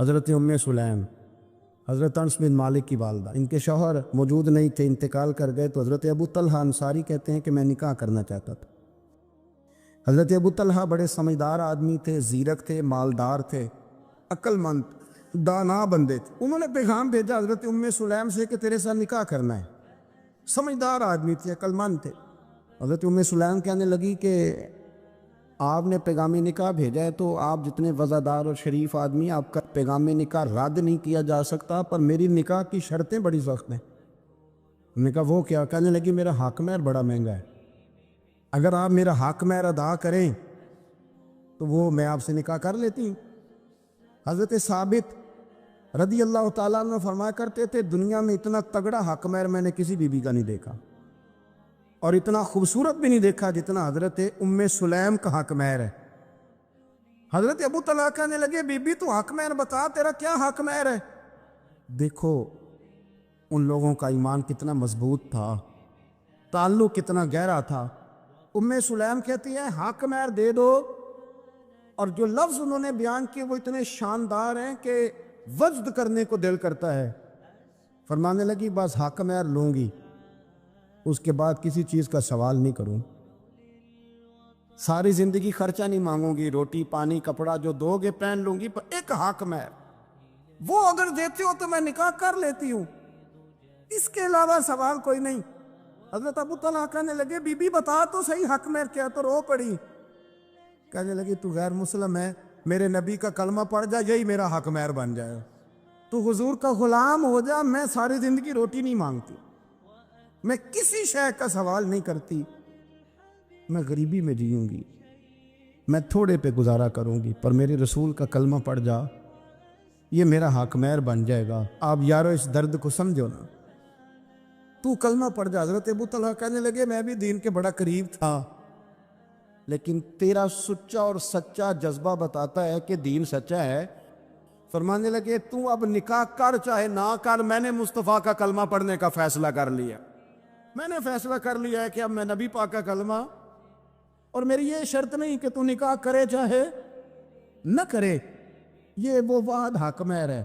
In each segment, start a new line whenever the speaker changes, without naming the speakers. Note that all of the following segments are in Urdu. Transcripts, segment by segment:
حضرت سلیم، حضرت انس بن مالک کی والدہ، ان کے شوہر موجود نہیں تھے، انتقال کر گئے، تو حضرت ابو طلحہ انصاری کہتے ہیں کہ میں نکاح کرنا چاہتا تھا۔ حضرت ابو طلحہ بڑے سمجھدار آدمی تھے، زیرک تھے، مالدار تھے، عقل مند، دانا بندے تھے۔ انہوں نے پیغام بھیجا حضرت سلیم سے کہ تیرے ساتھ نکاح کرنا ہے۔ سمجھدار آدمی تھے، عقل مند تھے۔ حضرت سلیم کہنے لگی کہ آپ نے پیغام نکاح بھیجا ہے تو آپ جتنے وفادار اور شریف آدمی، آپ کا پیغام نکاح رد نہیں کیا جا سکتا، پر میری نکاح کی شرطیں بڑی سخت ہیں۔ میں نے کہا وہ کیا؟ کہنے لگی میرا حق مہر بڑا مہنگا ہے، اگر آپ میرا حق مہر ادا کریں تو وہ میں آپ سے نکاح کر لیتی ہوں۔ حضرت ثابت رضی اللہ تعالیٰ عنہ فرمایا کرتے تھے دنیا میں اتنا تگڑا حق مہر میں نے کسی بیوی کا نہیں دیکھا، اور اتنا خوبصورت بھی نہیں دیکھا جتنا حضرت سلیم کا حق مہر ہے۔ حضرت ابو طلحہ کہنے لگے بی بی تو حق مہر بتا، تیرا کیا حق مہر ہے؟ دیکھو ان لوگوں کا ایمان کتنا مضبوط تھا، تعلق کتنا گہرا تھا۔ سلیم کہتی ہے حق مہر دے دو، اور جو لفظ انہوں نے بیان کیے وہ اتنے شاندار ہیں کہ وجد کرنے کو دل کرتا ہے۔ فرمانے لگی بس حق مہر لوں گی، اس کے بعد کسی چیز کا سوال نہیں کروں، ساری زندگی خرچہ نہیں مانگوں گی، روٹی پانی کپڑا جو دو گے پہن لوں گی، پر ایک حق مہر وہ اگر دیتے ہو تو میں نکاح کر لیتی ہوں، اس کے علاوہ سوال کوئی نہیں۔ حضرت ابو طلحہ کہنے لگے بی بی بتا تو صحیح حق مہر کیا؟ تو رو پڑی، کہنے لگی تو غیر مسلم ہے، میرے نبی کا کلمہ پڑھ جا، یہی میرا حق مہر بن جائے، تو حضور کا غلام ہو جا، میں ساری زندگی روٹی نہیں مانگتی، میں کسی شے کا سوال نہیں کرتی، میں غریبی میں جیوں گی، میں تھوڑے پہ گزارا کروں گی، پر میرے رسول کا کلمہ پڑھ جا، یہ میرا حق مہر بن جائے گا۔ آپ یارو اس درد کو سمجھو نا، تو کلمہ پڑھ جا۔ حضرت ابو طلحہ کہنے لگے میں بھی دین کے بڑا قریب تھا، لیکن تیرا سچا اور سچا جذبہ بتاتا ہے کہ دین سچا ہے۔ فرمانے لگے تو اب نکاح کر چاہے نہ کر، میں نے مصطفیٰ کا کلمہ پڑھنے کا فیصلہ کر لیا، میں نے فیصلہ کر لیا ہے کہ اب میں نبی پاک کا کلمہ، اور میری یہ شرط نہیں کہ تو نکاح کرے چاہے نہ کرے، یہ وہ واحد حق مہر ہے۔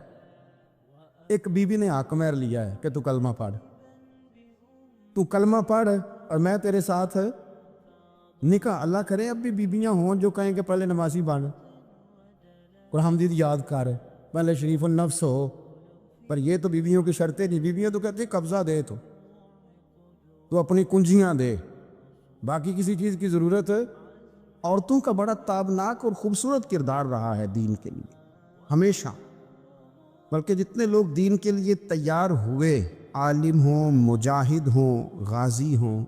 ایک بیوی نے حق مہر لیا ہے کہ تو کلمہ پڑھ، تو کلمہ پڑھ اور میں تیرے ساتھ نکاح۔ اللہ کرے اب بھی بیویاں ہوں جو کہیں کہ پہلے نمازی بن، قرآن مجید یاد کر، پہلے شریف النفس ہو، پر یہ تو بیویوں کی شرطیں نہیں۔ بیویاں تو کہتے ہیں قبضہ دے، تو اپنی کنجیاں دے، باقی کسی چیز کی ضرورت ہے۔ عورتوں کا بڑا تابناک اور خوبصورت کردار رہا ہے دین کے لیے ہمیشہ، بلکہ جتنے لوگ دین کے لیے تیار ہوئے، عالم ہوں، مجاہد ہوں، غازی ہوں،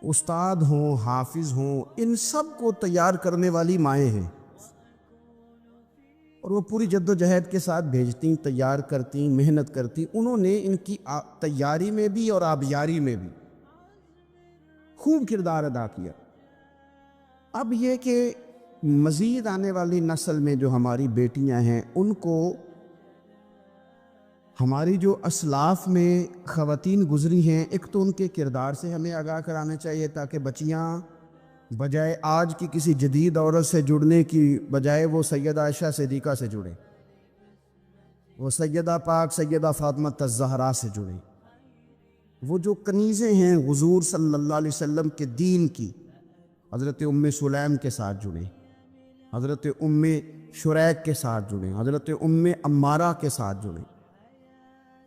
استاد ہوں، حافظ ہوں، ان سب کو تیار کرنے والی مائیں ہیں، اور وہ پوری جد و جہد کے ساتھ بھیجتی، تیار کرتی، محنت کرتی۔ انہوں نے ان کی تیاری میں بھی اور آبیاری میں بھی خوب کردار ادا کیا۔ اب یہ کہ مزید آنے والی نسل میں جو ہماری بیٹیاں ہیں، ان کو ہماری جو اسلاف میں خواتین گزری ہیں، ایک تو ان کے کردار سے ہمیں آگاہ کرانا چاہیے، تاکہ بچیاں بجائے آج کی کسی جدید عورت سے جڑنے کی بجائے وہ سیدہ عائشہ صدیقہ سے جڑیں، وہ سیدہ پاک سیدہ فاطمہ الزہرا سے جڑیں، وہ جو کنیزیں ہیں حضور صلی اللہ علیہ وسلم کے دین کی، حضرت سلیم کے ساتھ جڑیں، حضرت شریک کے ساتھ جڑیں، حضرت عمارہ کے ساتھ جڑیں،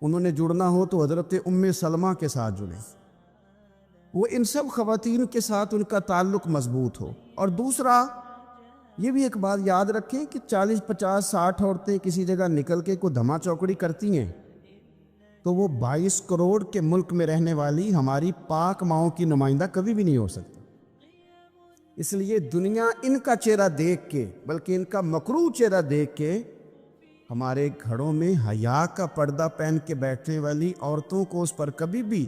انہوں نے جڑنا ہو تو حضرت سلمہ کے ساتھ جڑیں، وہ ان سب خواتین کے ساتھ ان کا تعلق مضبوط ہو۔ اور دوسرا یہ بھی ایک بات یاد رکھیں کہ 40 50 60 عورتیں کسی جگہ نکل کے کوئی دھما چوکڑی کرتی ہیں تو وہ 22 کروڑ کے ملک میں رہنے والی ہماری پاک ماؤں کی نمائندہ کبھی بھی نہیں ہو سکتی۔ اس لیے دنیا ان کا چہرہ دیکھ کے، بلکہ ان کا مکروہ چہرہ دیکھ کے، ہمارے گھروں میں حیا کا پردہ پہن کے بیٹھنے والی عورتوں کو اس پر کبھی بھی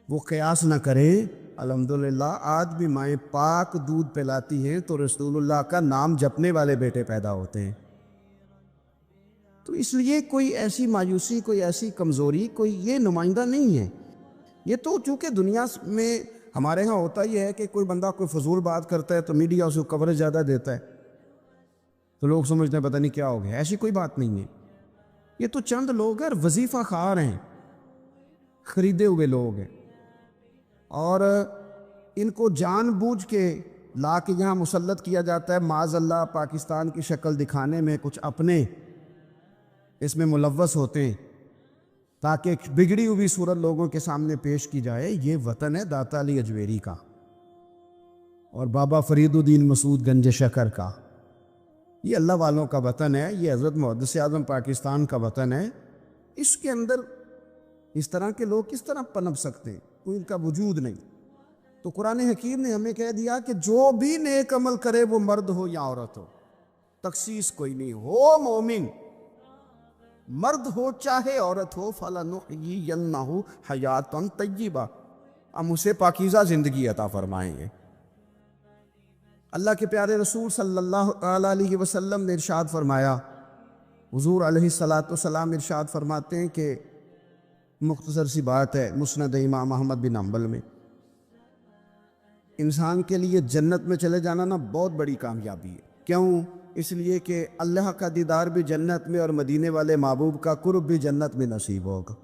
وہ قیاس نہ کرے۔ الحمدللہ آج بھی مائیں پاک دودھ پلاتی ہیں تو رسول اللہ کا نام جپنے والے بیٹے پیدا ہوتے ہیں۔ تو اس لیے کوئی ایسی مایوسی، کوئی ایسی کمزوری، کوئی یہ نمائندہ نہیں ہے۔ یہ تو چونکہ دنیا میں ہمارے ہاں ہوتا ہی ہے کہ کوئی بندہ کوئی فضول بات کرتا ہے تو میڈیا اس کو کوریج زیادہ دیتا ہے، تو لوگ سمجھتے ہیں پتہ نہیں کیا ہو گیا. ایسی کوئی بات نہیں ہے. یہ تو چند لوگ ہیں، وظیفہ خوار ہیں، خریدے ہوئے لوگ ہیں، اور ان کو جان بوجھ کے لا کے یہاں مسلط کیا جاتا ہے معاذ اللہ پاکستان کی شکل دکھانے میں. کچھ اپنے اس میں ملوث ہوتے ہیں تاکہ ایک بگڑی ہوئی صورت لوگوں کے سامنے پیش کی جائے. یہ وطن ہے داتا علی اجویری کا اور بابا فرید الدین مسعود گنج شکر کا. یہ اللہ والوں کا وطن ہے، یہ حضرت محدث اعظم پاکستان کا وطن ہے. اس کے اندر اس طرح کے لوگ کس طرح پنپ سکتے ہیں؟ کوئی ان کا وجود نہیں. تو قرآن حکیم نے ہمیں کہہ دیا کہ جو بھی نیک عمل کرے وہ مرد ہو یا عورت ہو، تخصیص کوئی نہیں، ہو مومن، مرد ہو چاہے عورت ہو، فَلَنُحْيِيَنَّهُ حَيَاتًا طَيِّبَةً، ہم اسے پاکیزہ زندگی عطا فرمائیں گے. اللہ کے پیارے رسول صلی اللہ علیہ وسلم نے ارشاد فرمایا، حضور علیہ السلام ارشاد فرماتے ہیں کہ مختصر سی بات ہے مسند امام احمد بن حنبل میں، انسان کے لیے جنت میں چلے جانا نا بہت بڑی کامیابی ہے. کیوں؟ اس لیے کہ اللہ کا دیدار بھی جنت میں اور مدینے والے محبوب کا قرب بھی جنت میں نصیب ہوگا.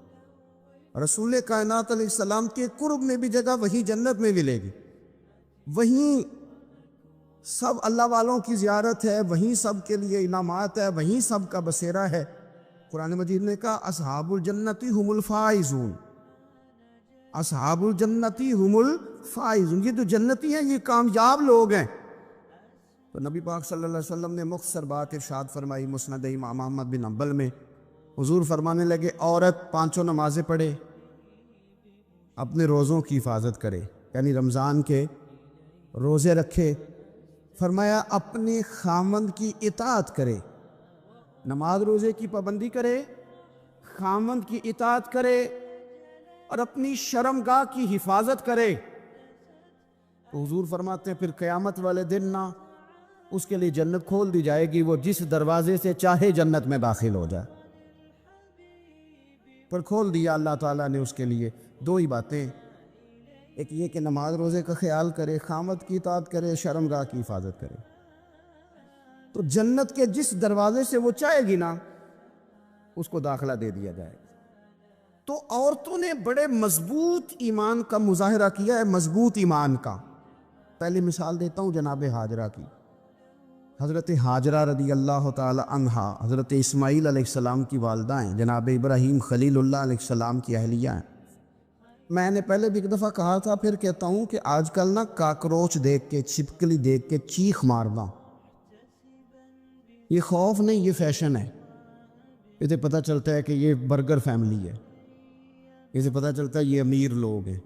رسول کائنات علیہ السلام کے قرب میں بھی جگہ وہی جنت میں ملے گی. وہیں سب اللہ والوں کی زیارت ہے، وہیں سب کے لیے انعامات ہے، وہیں سب کا بسیرا ہے. قرآن مجید نے کہا اصحاب الجنتی ہم الفائزون، اصحاب الجنتی ہم الفائزون، یہ جو جنتی ہیں یہ کامیاب لوگ ہیں. تو نبی پاک صلی اللہ علیہ وسلم نے مختصر بات ارشاد فرمائی مسند امام احمد بن حنبل میں. حضور فرمانے لگے عورت 5 نمازیں پڑھے، اپنے روزوں کی حفاظت کرے، یعنی رمضان کے روزے رکھے. فرمایا اپنے خامند کی اطاعت کرے، نماز روزے کی پابندی کرے، خامند کی اطاعت کرے اور اپنی شرمگاہ کی حفاظت کرے. تو حضور فرماتے ہیں پھر قیامت والے دن نا اس کے لیے جنت کھول دی جائے گی، وہ جس دروازے سے چاہے جنت میں داخل ہو جائے. پر کھول دیا اللہ تعالیٰ نے اس کے لیے 2 ہی باتیں، ایک یہ کہ نماز روزے کا خیال کرے، خامد کی اطاعت کرے، شرمگاہ کی حفاظت کرے. تو جنت کے جس دروازے سے وہ چاہے گی نا اس کو داخلہ دے دیا جائے گا. تو عورتوں نے بڑے مضبوط ایمان کا مظاہرہ کیا ہے، مضبوط ایمان کا. پہلی مثال دیتا ہوں جناب ہاجرہ کی. حضرت ہاجرہ رضی اللہ تعالی عنہا حضرت اسماعیل علیہ السلام کی والدہ ہیں، جناب ابراہیم خلیل اللہ علیہ السلام کی اہلیہ ہیں. میں نے پہلے بھی ایک دفعہ کہا تھا، پھر کہتا ہوں کہ آج کل نا کاکروچ دیکھ کے، چھپکلی دیکھ کے چیخ مارنا یہ خوف نہیں، یہ فیشن ہے. اسے پتہ چلتا ہے کہ یہ برگر فیملی ہے، اسے پتہ چلتا ہے یہ امیر لوگ ہیں.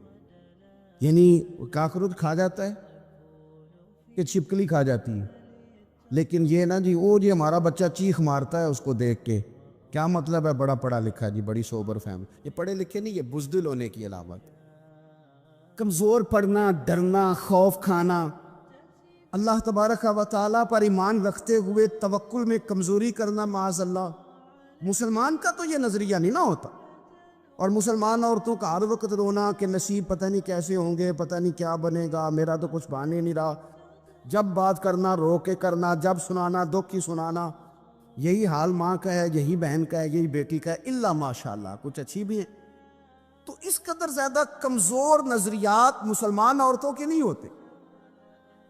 یعنی کاکروچ کھا جاتا ہے کہ چھپکلی کھا جاتی ہے، لیکن یہ نا جی وہ جی ہمارا بچہ چیخ مارتا ہے اس کو دیکھ کے، کیا مطلب ہے بڑا پڑھا لکھا جی، بڑی سوبر فیملی. یہ پڑھے لکھے نہیں، یہ بزدل ہونے کی علامت. کمزور پڑنا، ڈرنا، خوف کھانا، اللہ تبارک و تعالیٰ پر ایمان رکھتے ہوئے توکل میں کمزوری کرنا معاذ اللہ. مسلمان کا تو یہ نظریہ نہیں نہ ہوتا. اور مسلمان عورتوں کا ہر وقت رونا کہ نصیب پتہ نہیں کیسے ہوں گے، پتہ نہیں کیا بنے گا، میرا تو کچھ بان ہی نہیں رہا. جب بات کرنا رو کے کرنا، جب سنانا دکھ کی سنانا. یہی حال ماں کا ہے، یہی بہن کا ہے، یہی بیٹی کا ہے، الا ماشاءاللہ کچھ اچھی بھی ہیں. تو اس قدر زیادہ کمزور نظریات مسلمان عورتوں کے نہیں ہوتے.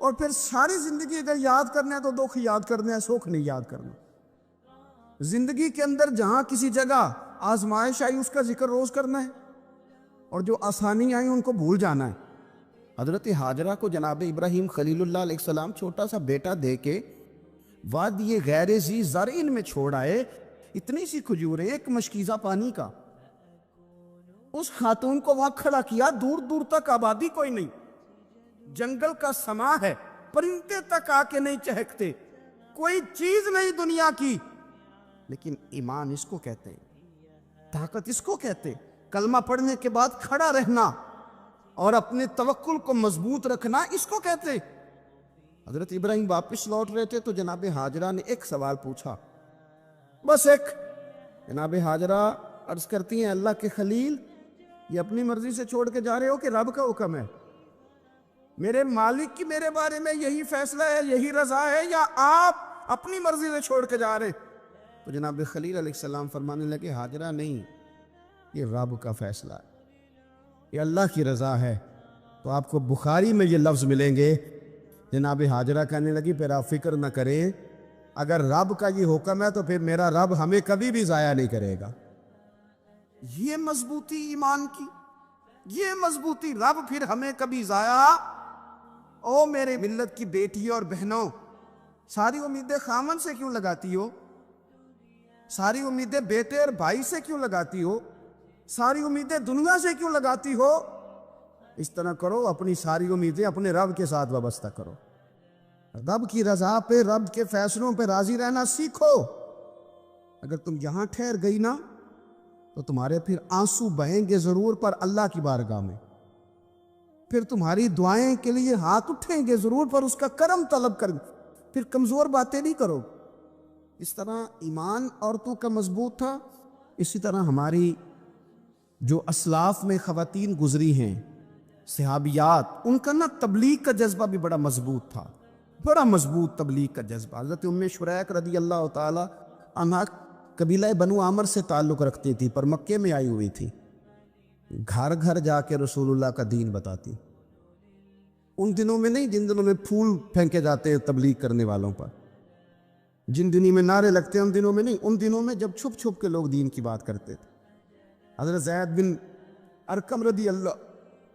اور پھر ساری زندگی اگر یاد کرنا ہے تو دکھ یاد کرنا ہے، سکھ نہیں یاد کرنا. زندگی کے اندر جہاں کسی جگہ آزمائش آئی اس کا ذکر روز کرنا ہے، اور جو آسانی آئی ان کو بھول جانا ہے. حضرت ہاجرہ کو جناب ابراہیم خلیل اللہ علیہ السلام چھوٹا سا بیٹا دے کے وادی غیر ذی زرعین میں چھوڑ آئے. اتنی سی کھجوریں، ایک مشکیزہ پانی کا. اس خاتون کو وہاں کھڑا کیا، دور دور تک آبادی کوئی نہیں، جنگل کا سما ہے، پرندے تک آ کے نہیں چہکتے، کوئی چیز نہیں دنیا کی. لیکن ایمان اس کو کہتے ہیں، طاقت اس کو کہتے ہیں. کلمہ پڑھنے کے بعد کھڑا رہنا اور اپنے توکل کو مضبوط رکھنا اس کو کہتے ہیں. حضرت ابراہیم واپس لوٹ رہے تھے تو جناب ہاجرہ نے ایک سوال پوچھا، بس ایک. جناب ہاجرہ عرض کرتی ہیں اللہ کے خلیل، یہ اپنی مرضی سے چھوڑ کے جا رہے ہو کہ رب کا حکم ہے؟ میرے مالک کی میرے بارے میں یہی فیصلہ ہے، یہی رضا ہے، یا آپ اپنی مرضی سے چھوڑ کے جا رہے. تو جناب خلیل علیہ السلام فرمانے لگے ہاجرہ نہیں، یہ رب کا فیصلہ ہے، یہ اللہ کی رضا ہے. تو آپ کو بخاری میں یہ لفظ ملیں گے. جناب ہاجرہ کہنے لگی پھر آپ فکر نہ کریں، اگر رب کا یہ حکم ہے تو پھر میرا رب ہمیں کبھی بھی ضائع نہیں کرے گا. یہ مضبوطی ایمان کی، یہ مضبوطی، رب پھر ہمیں کبھی ضائع. او میرے ملت کی بیٹی اور بہنوں، ساری امیدیں خامن سے کیوں لگاتی ہو؟ ساری امیدیں بیٹے اور بھائی سے کیوں لگاتی ہو؟ ساری امیدیں دنیا سے کیوں لگاتی ہو؟ اس طرح کرو، اپنی ساری امیدیں اپنے رب کے ساتھ وابستہ کرو. رب کی رضا پہ، رب کے فیصلوں پہ راضی رہنا سیکھو. اگر تم یہاں ٹھہر گئی نا تو تمہارے پھر آنسو بہیں گے ضرور، پر اللہ کی بارگاہ میں. پھر تمہاری دعائیں کے لیے ہاتھ اٹھیں گے ضرور، پر اس کا کرم طلب کر. پھر کمزور باتیں نہیں کرو. اس طرح ایمان عورتوں کا مضبوط تھا. اسی طرح ہماری جو اسلاف میں خواتین گزری ہیں، صحابیات، ان کا نا تبلیغ کا جذبہ بھی بڑا مضبوط تھا، بڑا مضبوط تبلیغ کا جذبہ. حضرت ام شریک رضی اللہ تعالی عنہ قبیلہ بنو عامر سے تعلق رکھتی تھی، پر مکے میں آئی ہوئی تھی. گھر گھر جا کے رسول اللہ کا دین بتاتی. ان دنوں میں نہیں جن دنوں میں پھول پھینکے جاتے ہیں تبلیغ کرنے والوں پر، جن دنوں میں نعرے لگتے ہیں ان دنوں میں نہیں، ان دنوں میں جب چھپ چھپ کے لوگ دین کی بات کرتے تھے. حضرت زید بن ارقم رضی اللہ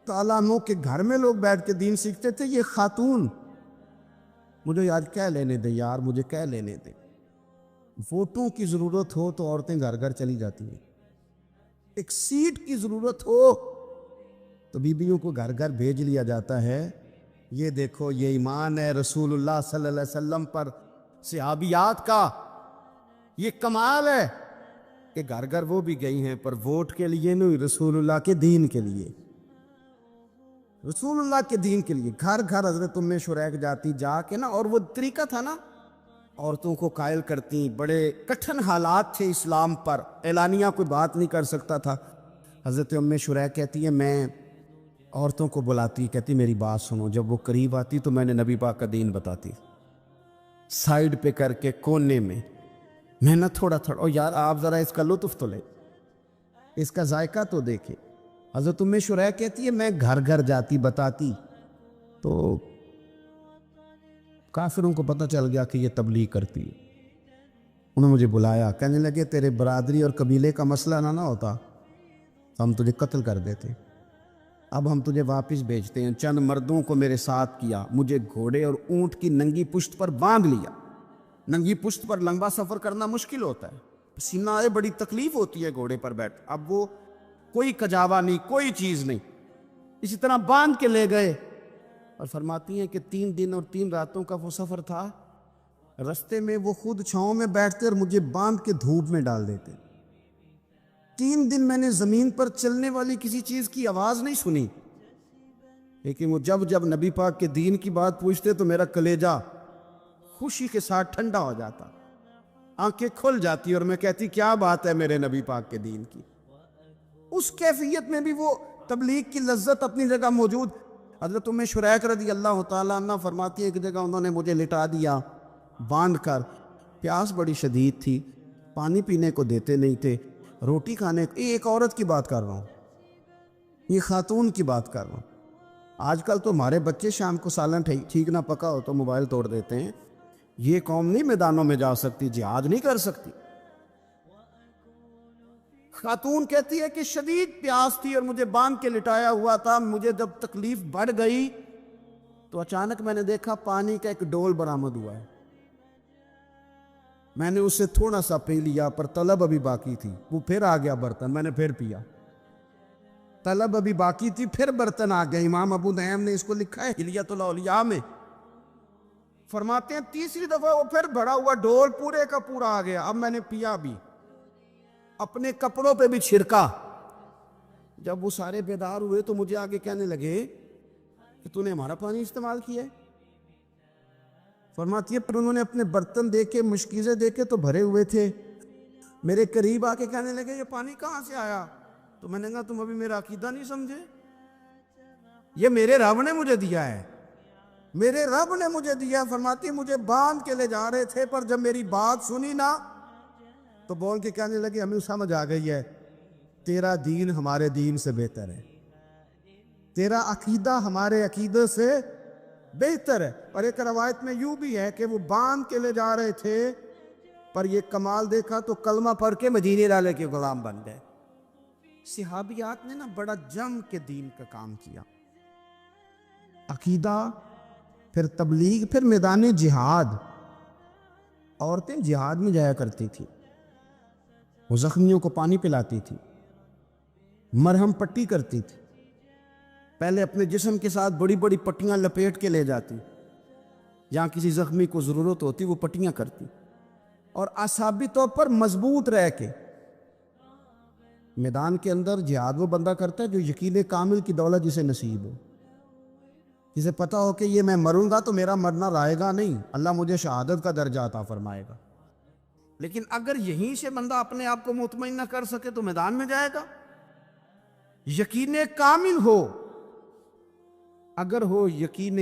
تعالیٰ عنہ کے گھر میں لوگ بیٹھ کے دین سیکھتے تھے. یہ خاتون، مجھے یار کہہ لینے دے یار، مجھے کہہ لینے دے. ووٹوں کی ضرورت ہو تو عورتیں گھر گھر چلی جاتی ہیں. ایک سیٹ کی ضرورت ہو تو بیویوں کو گھر گھر بھیج لیا جاتا ہے. یہ دیکھو، یہ ایمان ہے رسول اللہ صلی اللہ علیہ وسلم پر، صحابیات کا. یہ کمال ہے کہ گھر گھر وہ بھی گئی ہیں، پر ووٹ کے لیے نہیں، رسول اللہ کے دین کے لیے. رسول اللہ کے دین کے لیے گھر گھر حضرت ام شریک جاتی، جا کے نا. اور وہ طریقہ تھا نا، عورتوں کو قائل کرتی. بڑے کٹھن حالات تھے اسلام پر، اعلانیہ کوئی بات نہیں کر سکتا تھا. حضرت ام شریک کہتی ہے میں عورتوں کو بلاتی، کہتی میری بات سنو. جب وہ قریب آتی تو میں نے نبی پاک کا دین بتاتی، سائیڈ پہ کر کے کونے میں. میں نہ تھوڑا تھوڑا، او یار آپ ذرا اس کا لطف تو لیں، اس کا ذائقہ تو دیکھیں. حضرت ام شریک کہتی ہے میں گھر گھر جاتی بتاتی، تو کافروں کو پتہ چل گیا کہ یہ تبلیغ کرتی ہے. انہوں نے مجھے بلایا، کہنے لگے تیرے برادری اور قبیلے کا مسئلہ نہ ہوتا تو ہم تجھے قتل کر دیتے. اب ہم تجھے واپس بھیجتے ہیں. چند مردوں کو میرے ساتھ کیا، مجھے گھوڑے اور اونٹ کی ننگی پشت پر باندھ لیا. ننگی پشت پر لمبا سفر کرنا مشکل ہوتا ہے، پسینہ آئے، بڑی تکلیف ہوتی ہے گھوڑے پر بیٹھ. اب وہ کوئی کجاوا نہیں، کوئی چیز نہیں، اسی طرح باندھ کے لے گئے. اور فرماتی ہیں کہ 3 دن اور 3 راتوں کا وہ سفر تھا. رستے میں وہ خود چھاؤں میں بیٹھتے اور مجھے باندھ کے دھوپ میں ڈال دیتے. 3 دن میں نے زمین پر چلنے والی کسی چیز کی آواز نہیں سنی. لیکن وہ جب جب نبی پاک کے دین کی بات پوچھتے تو میرا کلیجہ خوشی کے ساتھ ٹھنڈا ہو جاتا، آنکھیں کھل جاتی، اور میں کہتی کیا بات ہے میرے نبی پاک کے دین کی. اس کیفیت میں بھی وہ تبلیغ کی لذت اپنی جگہ موجود. حضرت ام شریک رضی اللہ تعالیٰ عنہ فرماتی ہے ایک جگہ انہوں نے مجھے لٹا دیا باندھ کر. پیاس بڑی شدید تھی، پانی پینے کو دیتے نہیں تھے، روٹی کھانے کو. ایک عورت کی بات کر رہا ہوں، یہ خاتون کی بات کر رہا ہوں. آج کل تو ہمارے بچے شام کو سالن ٹھیک نہ پکا ہو تو موبائل توڑ دیتے ہیں. یہ قوم نہیں میدانوں میں جا سکتی، جہاد نہیں کر سکتی. خاتون کہتی ہے کہ شدید پیاس تھی اور مجھے باندھ کے لٹایا ہوا تھا. مجھے جب تکلیف بڑھ گئی تو اچانک میں نے دیکھا پانی کا ایک ڈول برآمد ہوا ہے. میں نے اسے تھوڑا سا پی لیا، پر طلب ابھی باقی تھی. وہ پھر آ گیا برتن، میں نے پھر پیا. طلب ابھی باقی تھی، پھر برتن آ گیا. امام ابو نعیم نے اس کو لکھا ہے حلیۃ الاولیاء میں. فرماتے ہیں تیسری دفعہ وہ پھر بھرا ہوا ڈول پورے کا پورا آ گیا. اب میں نے پیا بھی، اپنے کپڑوں پہ بھی چھڑکا. جب وہ سارے بیدار ہوئے تو مجھے آگے کہنے لگے کہ تو نے ہمارا پانی استعمال کیا ہے. فرماتی ہے پر انہوں نے اپنے برتن دیکھے، مشکیزیں دیکھے تو بھرے ہوئے تھے. میرے قریب آ کے کہنے لگے یہ پانی کہاں سے آیا؟ تو میں نے کہا تم ابھی میرا عقیدہ نہیں سمجھے، یہ میرے رب نے مجھے دیا ہے. میرے رب نے مجھے دیا. فرماتی مجھے باندھ کے لے جا رہے تھے، پر جب میری بات سنی نا تو بول کے کہنے لگی ہمیں سمجھ آ گئی ہے، تیرا دین ہمارے دین سے بہتر ہے، تیرا عقیدہ ہمارے عقیدے سے بہتر ہے. اور ایک روایت میں یوں بھی ہے کہ وہ باندھ کے لے جا رہے تھے، پر یہ کمال دیکھا تو کلمہ پڑھ کے مدینے والے کے غلام بن گئے. صحابیات نے نا بڑا جم کے دین کا کام کیا. عقیدہ، پھر تبلیغ، پھر میدان جہاد. عورتیں جہاد میں جایا کرتی تھی، وہ زخمیوں کو پانی پلاتی تھی، مرہم پٹی کرتی تھی. پہلے اپنے جسم کے ساتھ بڑی بڑی پٹیاں لپیٹ کے لے جاتی، جہاں کسی زخمی کو ضرورت ہوتی وہ پٹیاں کرتی. اور اعصابی طور پر مضبوط رہ کے میدان کے اندر جہاد وہ بندہ کرتا ہے جو یقین کامل کی دولت جسے نصیب ہو، جسے پتہ ہو کہ یہ میں مروں گا تو میرا مرنا رائے گا نہیں، اللہ مجھے شہادت کا درجہ عطا فرمائے گا. لیکن اگر یہیں سے بندہ اپنے آپ کو مطمئن نہ کر سکے تو میدان میں جائے گا. یقین کامل ہو، اگر ہو یقین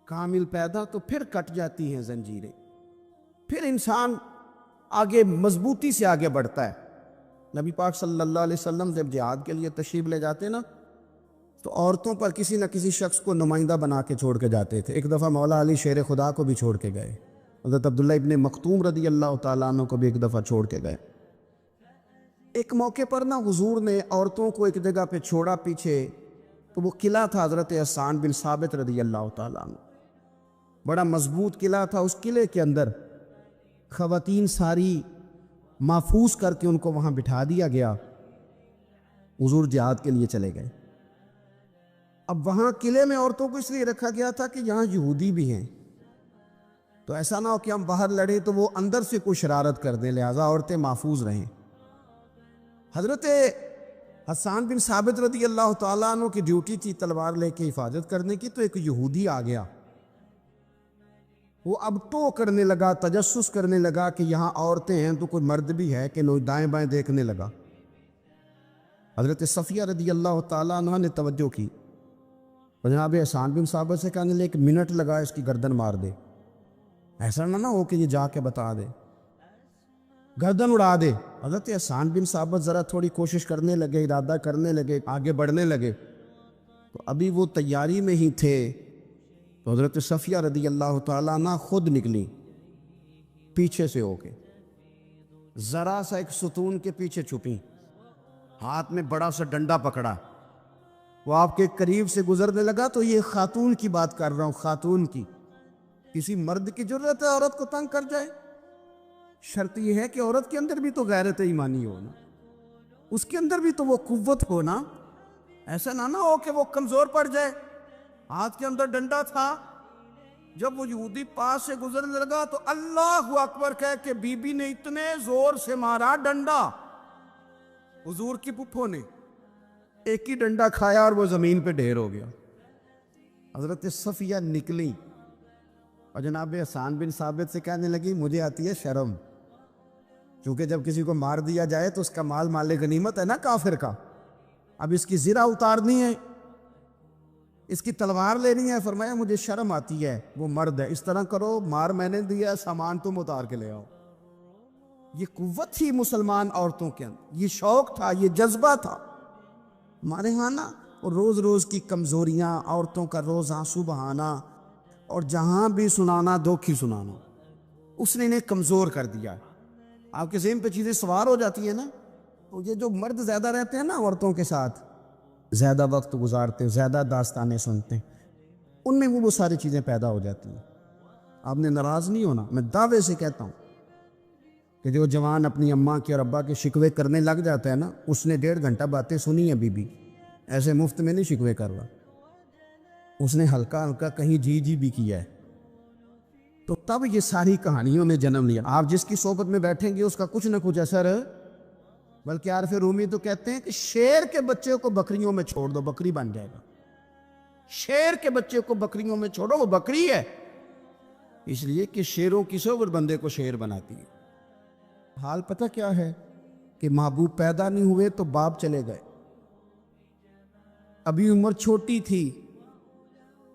کامل پیدا تو پھر کٹ جاتی ہیں زنجیریں، پھر انسان آگے مضبوطی سے آگے بڑھتا ہے. نبی پاک صلی اللہ علیہ وسلم جب جہاد کے لیے تشریف لے جاتے نا تو عورتوں پر کسی نہ کسی شخص کو نمائندہ بنا کے چھوڑ کے جاتے تھے. ایک دفعہ مولا علی شیر خدا کو بھی چھوڑ کے گئے، حضرت عبداللہ ابن مکتوم رضی اللہ تعالیٰ عنہ کو بھی ایک دفعہ چھوڑ کے گئے. ایک موقع پر نا حضور نے عورتوں کو ایک جگہ پہ چھوڑا پیچھے، تو وہ قلعہ تھا حضرت حسان بن ثابت رضی اللہ تعالیٰ عنہ. بڑا مضبوط قلعہ تھا. اس قلعے کے اندر خواتین ساری محفوظ کر کے ان کو وہاں بٹھا دیا گیا. حضور جہاد کے لیے چلے گئے. اب وہاں قلعے میں عورتوں کو اس لیے رکھا گیا تھا کہ یہاں یہودی بھی ہیں، تو ایسا نہ ہو کہ ہم باہر لڑیں تو وہ اندر سے کوئی شرارت کر دیں، لہٰذا عورتیں محفوظ رہیں. حضرت حسان بن ثابت رضی اللہ تعالیٰ عنہ کی ڈیوٹی تھی تلوار لے کے حفاظت کرنے کی. تو ایک یہودی آ گیا، وہ اب تو کرنے لگا، تجسس کرنے لگا کہ یہاں عورتیں ہیں تو کوئی مرد بھی ہے کہ نوئی دائیں بائیں دیکھنے لگا. حضرت صفیہ رضی اللہ تعالیٰ عنہ نے توجہ کی، جناب حسان بن ثابت سے کہنے لے ایک منٹ لگا اس کی گردن مار دے، ایسا نہ ہو کہ یہ جا کے بتا دے، گردن اڑا دے. حضرت حسان بن ثابت ذرا تھوڑی کوشش کرنے لگے، ارادہ کرنے لگے، آگے بڑھنے لگے. تو ابھی وہ تیاری میں ہی تھے تو حضرت صفیہ رضی اللہ تعالیٰ عنہ خود نکلی پیچھے سے ہو کے، ذرا سا ایک ستون کے پیچھے چھپی، ہاتھ میں بڑا سا ڈنڈا پکڑا. وہ آپ کے قریب سے گزرنے لگا تو یہ خاتون کی بات کر رہا ہوں، خاتون کی. کسی مرد کی ضرورت ہے عورت کو تنگ کر جائے؟ شرط یہ ہے کہ عورت کے اندر بھی تو غیرت ایمانی ہو نا، اس کے اندر بھی تو وہ قوت ہو نا. ایسا نہ ہو کہ وہ کمزور پڑ جائے. ہاتھ کے اندر ڈنڈا تھا. جب وہ یہودی پاس سے گزرنے لگا تو اللہ اکبر کہہ کے بی بی نے اتنے زور سے مارا ڈنڈا، حضور کی پھپھو نے ایک ہی ڈنڈا کھایا اور وہ زمین پہ ڈھیر ہو گیا. حضرت صفیہ نکلی اور جناب حسان بن ثابت سے کہنے لگی مجھے آتی ہے شرم، چونکہ جب کسی کو مار دیا جائے تو اس کا مال مال غنیمت ہے نا کافر کا. اب اس کی زرہ اتارنی ہے، اس کی تلوار لینی ہے. فرمایا مجھے شرم آتی ہے، وہ مرد ہے، اس طرح کرو مار میں نے دیا، سامان تم اتار کے لے آؤ. یہ قوت تھی مسلمان عورتوں کے اندر، یہ شوق تھا، یہ جذبہ تھا. ہمارے ہاں نا روز روز کی کمزوریاں، عورتوں کا روز آنسو بہانا اور جہاں بھی سنانا دکھ ہی سنانا، اس نے انہیں کمزور کر دیا. آپ کے ذہن پہ چیزیں سوار ہو جاتی ہیں نا. تو یہ جو مرد زیادہ رہتے ہیں نا عورتوں کے ساتھ، زیادہ وقت گزارتے، زیادہ داستانیں سنتے ہیں، ان میں وہ ساری چیزیں پیدا ہو جاتی ہیں. آپ نے ناراض نہیں ہونا، میں دعوے سے کہتا ہوں کہ جو جوان اپنی اماں کے اور ابا کے شکوے کرنے لگ جاتا ہے نا، اس نے 1.5 گھنٹہ باتیں سنی ہیں بی بی، ایسے مفت میں نہیں شکوے کر رہا، اس نے ہلکا ہلکا کہیں جی جی بھی کیا ہے. تو تب یہ ساری کہانیوں نے جنم لیا. آپ جس کی صحبت میں بیٹھیں گے اس کا کچھ نہ کچھ اثر، بلکہ عارف رومی تو کہتے ہیں کہ شیر کے بچے کو بکریوں میں چھوڑ دو، بکری بن جائے گا. شیر کے بچے کو بکریوں میں چھوڑو، وہ بکری ہے، اس لیے کہ شیروں کی صحبت بندے کو شیر بناتی ہے. حال پتہ کیا ہے کہ محبوب پیدا نہیں ہوئے تو باپ چلے گئے، ابھی عمر چھوٹی تھی،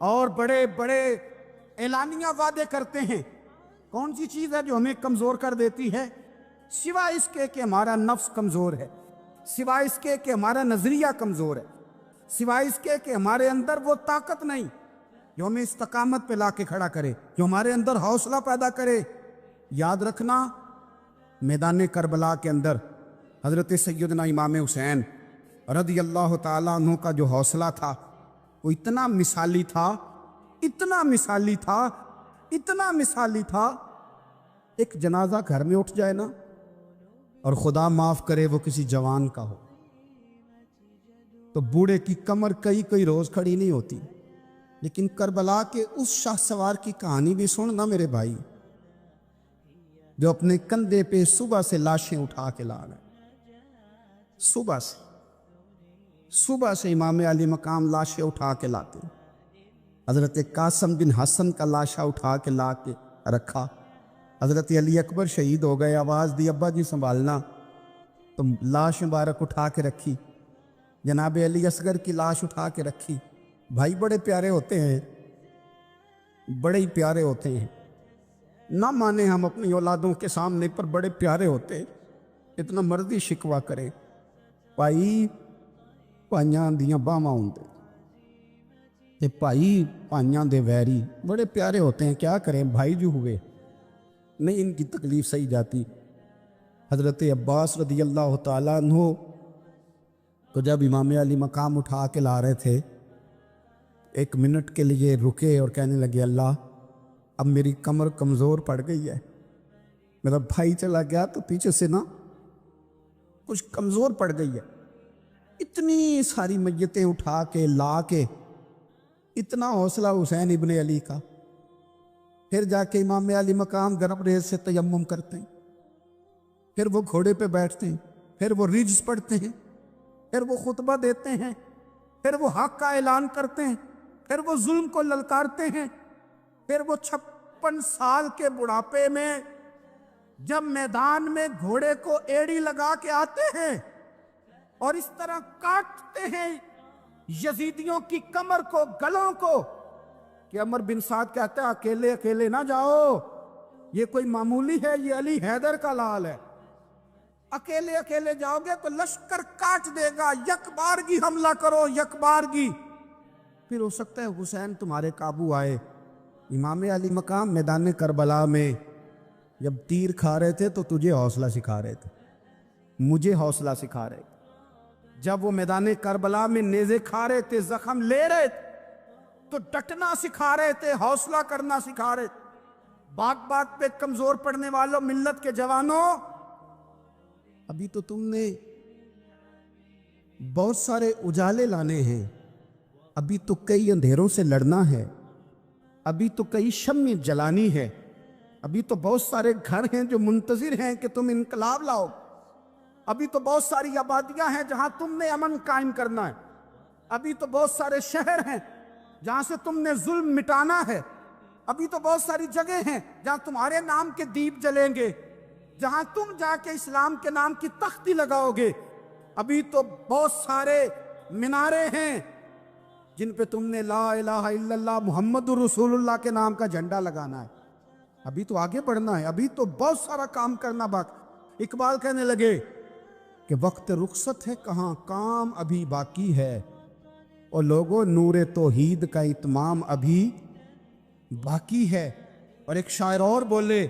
اور بڑے بڑے اعلانیہ وعدے کرتے ہیں. کون سی چیز ہے جو ہمیں کمزور کر دیتی ہے؟ سوائے اس کے کہ ہمارا نفس کمزور ہے، سوائے اس کے کہ ہمارا نظریہ کمزور ہے، سوائے اس کے کہ ہمارے اندر وہ طاقت نہیں جو ہمیں استقامت پہ لا کے کھڑا کرے، جو ہمارے اندر حوصلہ پیدا کرے. یاد رکھنا، میدان کربلا کے اندر حضرت سیدنا امام حسین رضی اللہ تعالیٰ عنہ کا جو حوصلہ تھا وہ اتنا مثالی تھا، اتنا مثالی تھا، اتنا مثالی تھا. ایک جنازہ گھر میں اٹھ جائے نا، اور خدا معاف کرے وہ کسی جوان کا ہو، تو بوڑھے کی کمر کئی روز کھڑی نہیں ہوتی. لیکن کربلا کے اس شاہ سوار کی کہانی بھی سننا میرے بھائی، جو اپنے کندھے پہ صبح سے لاشیں اٹھا کے لا گئے. صبح سے امام علی مقام لاشیں اٹھا کے لاتے. حضرت قاسم بن حسن کا لاشا اٹھا کے لا کے رکھا. حضرت علی اکبر شہید ہو گئے، آواز دی ابا جی سنبھالنا، تو لاش مبارک اٹھا کے رکھی. جناب علی اصغر کی لاش اٹھا کے رکھی. بھائی بڑے پیارے ہوتے ہیں، بڑے ہی پیارے ہوتے ہیں. نہ مانے ہم اپنی اولادوں کے سامنے، پر بڑے پیارے ہوتے. اتنا مرضی شکوہ کرے، بھائی پائیاں دیاں باواں ہوندے تے بھائی پائیاں دے ویری بڑے پیارے ہوتے ہیں. کیا کریں، بھائی جو ہوئے نہیں ان کی تکلیف سہی جاتی. حضرت عباس رضی اللہ تعالیٰ عنہ تو جب امام علی مقام اٹھا کے لا رہے تھے، 1 منٹ کے لیے رکے اور کہنے لگے، اللہ اب میری کمر کمزور پڑ گئی ہے، میرا بھائی چلا گیا تو پیچھے سے نا کچھ کمزور پڑ گئی ہے. اتنی ساری میتیں اٹھا کے لا کے، اتنا حوصلہ حسین ابن علی کا. پھر جا کے امام علی مقام گرم ریز سے تیمم کرتے ہیں، پھر وہ گھوڑے پہ بیٹھتے ہیں، پھر وہ رجز پڑھتے ہیں، پھر وہ خطبہ دیتے ہیں، پھر وہ حق کا اعلان کرتے ہیں، پھر وہ ظلم کو للکارتے ہیں. پھر وہ 56 سال کے بڑھاپے میں جب میدان میں گھوڑے کو ایڑی لگا کے آتے ہیں اور اس طرح کاٹتے ہیں یزیدیوں کی کمر کو، گلوں کو، کہ عمر بن سعد کہتا ہے اکیلے اکیلے نہ جاؤ، یہ کوئی معمولی ہے، یہ علی حیدر کا لال ہے. اکیلے اکیلے جاؤ گے تو لشکر کاٹ دے گا، یک بارگی حملہ کرو، یک بارگی. پھر ہو سکتا ہے حسین تمہارے قابو آئے. امام علی مقام میدان کربلا میں جب تیر کھا رہے تھے تو تجھے حوصلہ سکھا رہے تھے، مجھے حوصلہ سکھا رہے تھے. جب وہ میدان کربلا میں نیزے کھا رہے تھے، زخم لے رہے تھے، تو ڈٹنا سکھا رہے تھے، حوصلہ کرنا سکھا رہے تھے. بات بات پہ کمزور پڑنے والوں، ملت کے جوانوں، ابھی تو تم نے بہت سارے اجالے لانے ہیں، ابھی تو کئی اندھیروں سے لڑنا ہے، ابھی تو کئی شمع جلانی ہے، ابھی تو بہت سارے گھر ہیں جو منتظر ہیں کہ تم انقلاب لاؤ، ابھی تو بہت ساری آبادیاں ہیں جہاں تم نے امن قائم کرنا ہے، ابھی تو بہت سارے شہر ہیں جہاں سے تم نے ظلم مٹانا ہے، ابھی تو بہت ساری جگہ ہیں جہاں تمہارے نام کے دیپ جلیں گے، جہاں تم جا کے اسلام کے نام کی تختی لگاؤ گے. ابھی تو بہت سارے مینارے ہیں جن پہ تم نے لا الہ الا اللہ محمد رسول اللہ کے نام کا جھنڈا لگانا ہے. ابھی تو آگے بڑھنا ہے، ابھی تو بہت سارا کام کرنا باقی. اقبال کہنے لگے کہ وقت رخصت ہے کہاں، کام ابھی باقی ہے، اور لوگوں نور توحید کا اتمام ابھی باقی ہے. اور ایک شاعر اور بولے،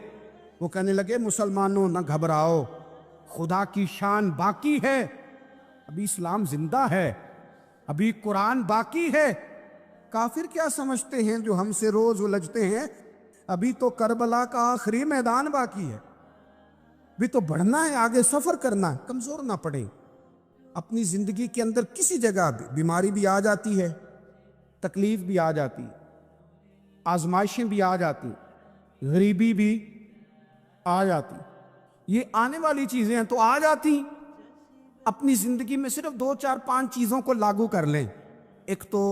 وہ کہنے لگے مسلمانوں نہ گھبراؤ، خدا کی شان باقی ہے، ابھی اسلام زندہ ہے، ابھی قرآن باقی ہے. کافر کیا سمجھتے ہیں جو ہم سے روز الجھتے ہیں، ابھی تو کربلا کا آخری میدان باقی ہے، ابھی تو بڑھنا ہے، آگے سفر کرنا ہے. کمزور نہ پڑے. اپنی زندگی کے اندر کسی جگہ بیماری بھی آ جاتی ہے، تکلیف بھی آ جاتی ہے، آزمائشیں بھی آ جاتی، غریبی بھی آ جاتی، یہ آنے والی چیزیں ہیں تو آ جاتی. اپنی زندگی میں صرف 2 4 5 چیزوں کو لاگو کر لیں. ایک تو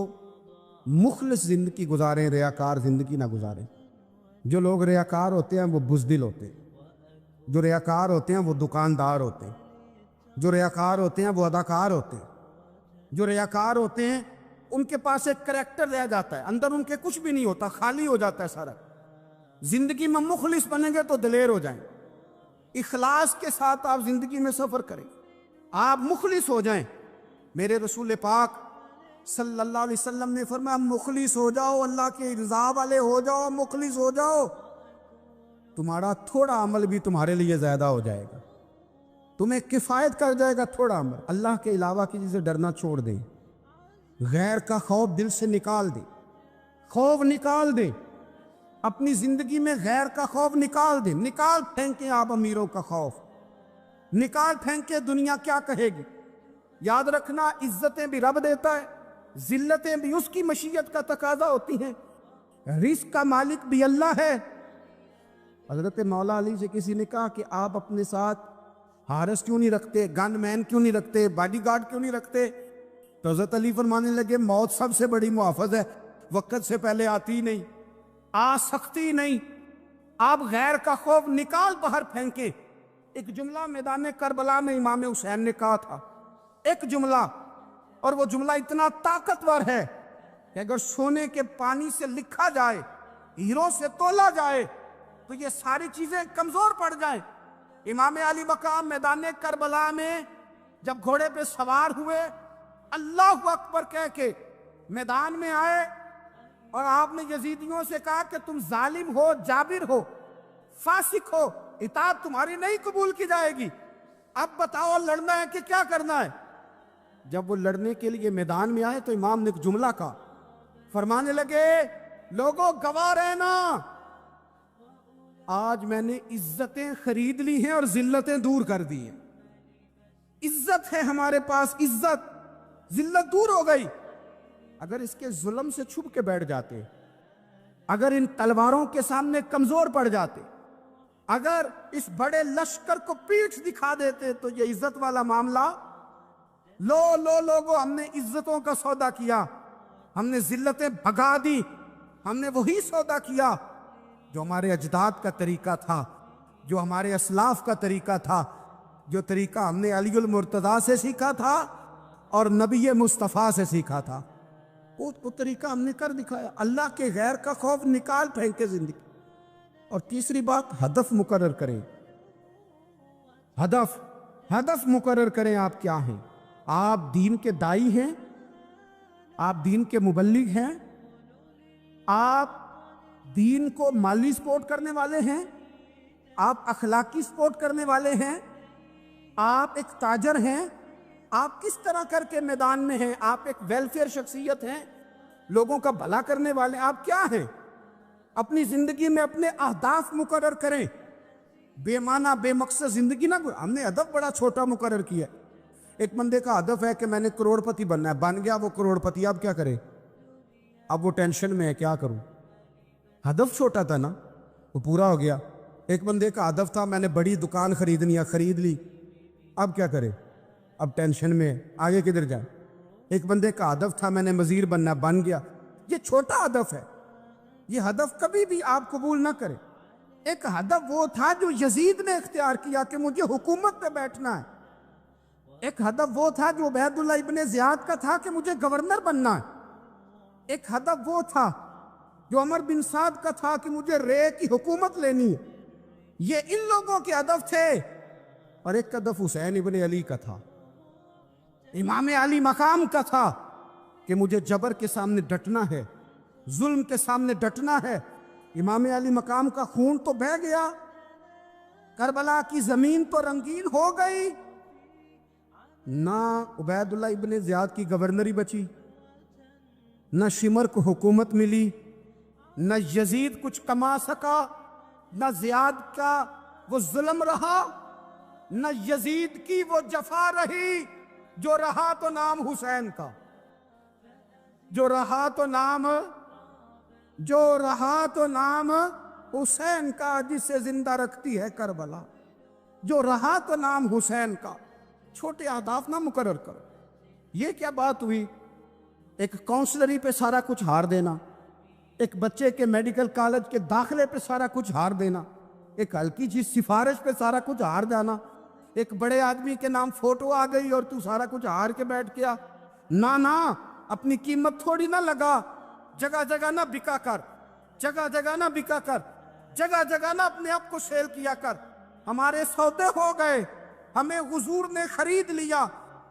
مخلص زندگی گزاریں، ریاکار زندگی نہ گزاریں. جو لوگ ریاکار ہوتے ہیں وہ بزدل ہوتے ہیں، جو ریاکار ہوتے ہیں وہ دکاندار ہوتے ہیں، جو ریاکار ہوتے ہیں وہ اداکار ہوتے ہیں، جو ریاکار ہوتے ہیں ان کے پاس ایک کریکٹر رہ جاتا ہے، اندر ان کے کچھ بھی نہیں ہوتا، خالی ہو جاتا ہے سارا۔ زندگی میں مخلص بنیں گے تو دلیر ہو جائیں، اخلاص کے ساتھ آپ زندگی میں سفر کریں، آپ مخلص ہو جائیں۔ میرے رسول پاک صلی اللہ علیہ وسلم نے فرمایا مخلص ہو جاؤ، اللہ کے رضا والے ہو جاؤ، مخلص ہو جاؤ، تمہارا تھوڑا عمل بھی تمہارے لیے زیادہ ہو جائے گا، تمہیں کفایت کر جائے گا تھوڑا عمل۔ اللہ کے علاوہ کسی سے ڈرنا چھوڑ دیں، غیر کا خوف دل سے نکال دیں، خوف نکال دیں، اپنی زندگی میں غیر کا خوف نکال دیں، نکال پھینکیں آپ امیروں کا خوف، نکال پھینکیں دنیا کیا کہے گی۔ یاد رکھنا عزتیں بھی رب دیتا ہے، ذلتیں بھی اس کی مشیت کا تقاضا ہوتی ہیں، رزق کا مالک بھی اللہ ہے۔ حضرت مولا علی سے کسی نے کہا کہ آپ اپنے ساتھ حارس کیوں نہیں رکھتے، گن مین کیوں نہیں رکھتے، باڈی گارڈ کیوں نہیں رکھتے؟ تو حضرت علی فرمانے لگے موت سب سے بڑی محافظ ہے، وقت سے پہلے آتی نہیں، آ سکتی نہیں۔ آپ غیر کا خوف نکال باہر پھینکیں۔ ایک جملہ میدان کربلا میں امام حسین نے کہا تھا، ایک جملہ، اور وہ جملہ اتنا طاقتور ہے کہ اگر سونے کے پانی سے لکھا جائے، ہیروں سے تولا جائے تو یہ ساری چیزیں کمزور پڑ جائیں۔ امام علی مقام میدان کربلا میں جب گھوڑے پہ سوار ہوئے، اللہ اکبر کہہ کے میدان میں آئے، اور آپ نے یزیدیوں سے کہا کہ تم ظالم ہو، جابر ہو، فاسق ہو، اطاعت تمہاری نہیں قبول کی جائے گی، اب بتاؤ لڑنا ہے کہ کیا کرنا ہے؟ جب وہ لڑنے کے لیے میدان میں آئے تو امام نے ایک جملہ کہا، فرمانے لگے لوگوں گواہ رہنا، آج میں نے عزتیں خرید لی ہیں اور ذلتیں دور کر دی ہیں۔ عزت ہے ہمارے پاس، عزت، ذلت دور ہو گئی۔ اگر اس کے ظلم سے چھپ کے بیٹھ جاتے، اگر ان تلواروں کے سامنے کمزور پڑ جاتے، اگر اس بڑے لشکر کو پیٹھ دکھا دیتے تو یہ عزت والا معاملہ، لوگوں ہم نے عزتوں کا سودا کیا، ہم نے ذلتیں بھگا دی، ہم نے وہی سودا کیا جو ہمارے اجداد کا طریقہ تھا، جو ہمارے اسلاف کا طریقہ تھا، جو طریقہ ہم نے علی المرتضیٰ سے سیکھا تھا اور نبی مصطفیٰ سے سیکھا تھا، وہ طریقہ ہم نے کر دکھایا۔ اللہ کے غیر کا خوف نکال پھینکے زندگی۔ اور تیسری بات، ہدف مقرر کریں، ہدف مقرر کریں۔ آپ کیا ہیں؟ آپ دین کے دائی ہیں، آپ دین کے مبلغ ہیں، آپ دین کو مالی سپورٹ کرنے والے ہیں، آپ اخلاقی سپورٹ کرنے والے ہیں، آپ ایک تاجر ہیں، آپ کس طرح کر کے میدان میں ہیں؟ آپ ایک ویلفیئر شخصیت ہیں، لوگوں کا بھلا کرنے والے، آپ کیا ہیں؟ اپنی زندگی میں اپنے اہداف مقرر کریں، بے معنی بے مقصد زندگی نہ۔ ہم نے ہدف بڑا چھوٹا مقرر کیا۔ ایک بندے کا ہدف ہے کہ میں نے کروڑ پتی بننا ہے، بن گیا وہ کروڑ پتی، اب کیا کرے؟ اب وہ ٹینشن میں ہے کیا کروں؟ ہدف چھوٹا تھا نا، وہ پورا ہو گیا۔ ایک بندے کا ہدف تھا میں نے بڑی دکان خریدنی ہے، خرید لی، اب کیا کرے؟ اب ٹینشن میں ہے، آگے کدھر جائے؟ ایک بندے کا ہدف تھا میں نے وزیر بننا ہے، بن گیا۔ یہ چھوٹا ہدف ہے، یہ ہدف کبھی بھی آپ قبول نہ کریں۔ ایک ہدف وہ تھا جو یزید نے اختیار کیا کہ مجھے حکومت پہ بیٹھنا ہے۔ ایک ہدف وہ تھا جو عبید اللہ ابن زیاد کا تھا کہ مجھے گورنر بننا ہے۔ ایک ہدف وہ تھا جو عمر بن سعد کا تھا کہ مجھے رے کی حکومت لینی ہے۔ یہ ان لوگوں کے ہدف تھے۔ اور ایک ہدف حسین ابن علی کا تھا، امام علی مقام کا تھا کہ مجھے جبر کے سامنے ڈٹنا ہے، ظلم کے سامنے ڈٹنا ہے۔ امام علی مقام کا خون تو بہہ گیا، کربلا کی زمین تو رنگین ہو گئی، نہ عبید اللہ ابن زیاد کی گورنری بچی، نہ شمر کو حکومت ملی، نہ یزید کچھ کما سکا، نہ زیاد کا وہ ظلم رہا، نہ یزید کی وہ جفا رہی۔ جو رہا تو نام حسین کا، جو رہا تو نام حسین کا، جسے زندہ رکھتی ہے کربلا، جو رہا تو نام حسین کا۔ چھوٹے اہداف نہ مقرر کرو۔ یہ کیا بات ہوئی؟ ایک کونسلری پہ سارا کچھ ہار دینا، ایک بچے کے میڈیکل کالج کے داخلے پہ سارا کچھ ہار دینا، ایک ہلکی چیز سفارش پہ سارا کچھ ہار جانا، ایک بڑے آدمی کے نام فوٹو آ گئی اور تو سارا کچھ ہار کے بیٹھ گیا۔ نہ، اپنی قیمت تھوڑی نہ لگا، جگہ جگہ نہ بکا کر، جگہ جگہ نہ بکا کر، جگہ جگہ نہ اپنے آپ کو سیل کیا کر۔ ہمارے سودے ہو گئے، ہمیں حضور نے خرید لیا،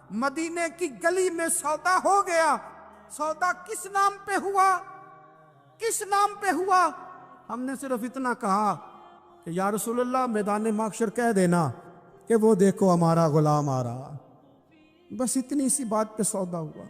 مدینے کی گلی میں سودا ہو گیا۔ سودا کس نام پہ ہوا؟ کس نام پہ ہوا؟ ہم نے صرف اتنا کہا کہ یا رسول اللہ میدان محشر کہہ دینا کہ وہ دیکھو ہمارا غلام آ رہا، بس اتنی سی بات پہ سودا ہوا۔